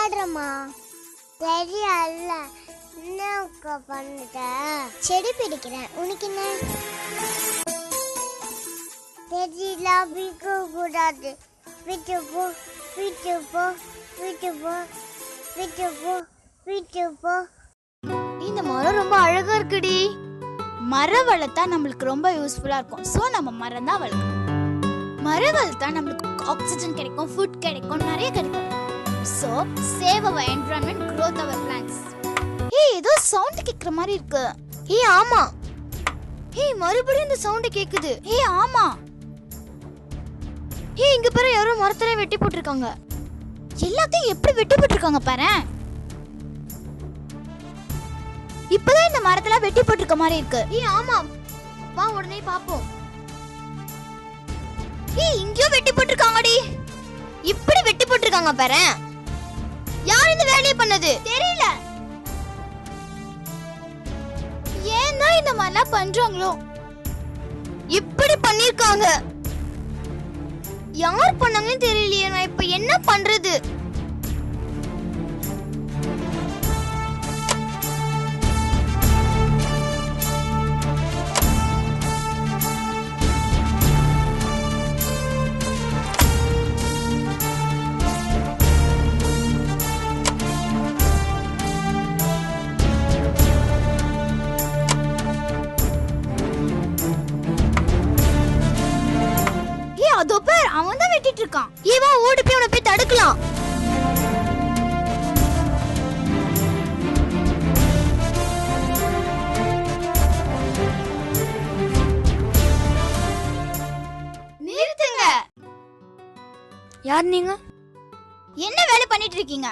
விளையாடுறமா தெரியல. என்ன பண்ணுற? செடி பிடிக்கிறேன். உனக்கு என்ன தெரியல? பிடிக்க கூடாது. விட்டு போ, விட்டு போ, விட்டு போ, விட்டு போ, விட்டு போ. இந்த மரம் ரொம்ப அழகா இருக்குடி. மரம் வளர்த்தா நம்மளுக்கு ரொம்ப யூஸ்ஃபுல்லா இருக்கும். சோ நம்ம மரம் தான் வளர்க்கணும். மரம் வளர்த்தா நம்மளுக்கு ஆக்சிஜன் கிடைக்கும், ஃபுட் கிடைக்கும், நிறைய கிடைக்கும். So save our environment, growth our plants. ஏதோ சவுண்ட் கேக்குற மாதிரி இருக்கு. ஆமா. மறுபடியும் இந்த சவுண்ட் கேக்குது. ஆமா. இங்க பாரு, யாரோ மரத்துல வெட்டி போட்டுருக்காங்க. எல்லாத்தையும் எப்படி வெட்டி போட்டுருக்காங்க பாரு. இப்பதான் இந்த மரத்துல வெட்டி போட்டுருக்க மாதிரி இருக்கு. ஆமா, வா உடனே பாப்போம். இங்கயோ வெட்டி போட்டுருக்காங்கடி. இப்படி வெட்டி போட்டுருக்காங்க பாரு. யார் இந்த வேலையை பண்ணது தெரியல. ஏன்னா இந்த மாதிரிலாம் பண்றாங்களோ? இப்படி பண்ணிருக்காங்க. யார் பண்ணாங்கன்னு தெரியலையே. நான் இப்ப என்ன பண்றது? அதோ பேர், அவன் தான் வெட்டிட்டு இருக்கான். வா ஓடி போய் அவனை போய் தடுக்கலாம். நிறுத்துங்க. யார் நீங்க? என்ன வேலை பண்ணிட்டு இருக்கீங்க?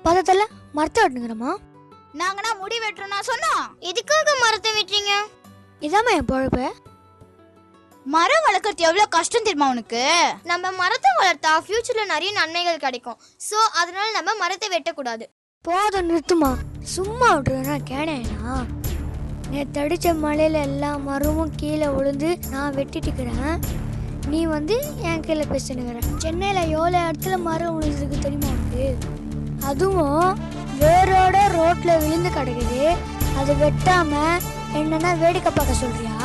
பதத்தல மரத்தை வெட்டுங்கிறமா? நாங்கனா முடி வெட்டுறோம்னா சொன்னோம். எதுக்காக மரத்தை வெட்டுறீங்க? இதாம்மா என் பொழப்பு. மரம் வளர்க்கறது எவ்வளவு கஷ்டம் தெரியுமா உனக்கு? நம்ம மரத்தை வளர்த்தா ஃபியூச்சர்ல நிறைய நன்மைகள் கிடைக்கும். சோ அதனால நம்ம மரத்தை வெட்டக்கூடாது. போதும், நிறுத்துமா. சும்மா விட்டுறா கேனேனா? நேற்று அடிச்ச மழையில எல்லா மரமும் கீழே விழுந்து நான் வெட்டிட்டுக்கிறேன். நீ என் கீழே பேசினுக்கிற. சென்னையில எவ்வளோ இடத்துல மரம் விழுந்துருக்கு தெரியுமா உனக்கு? அதுவும் வேரோட ரோட்ல விழுந்து கிடக்குது. அது வெட்டாம என்னன்னா வேடிக்கை பார்க்க சொல்றியா?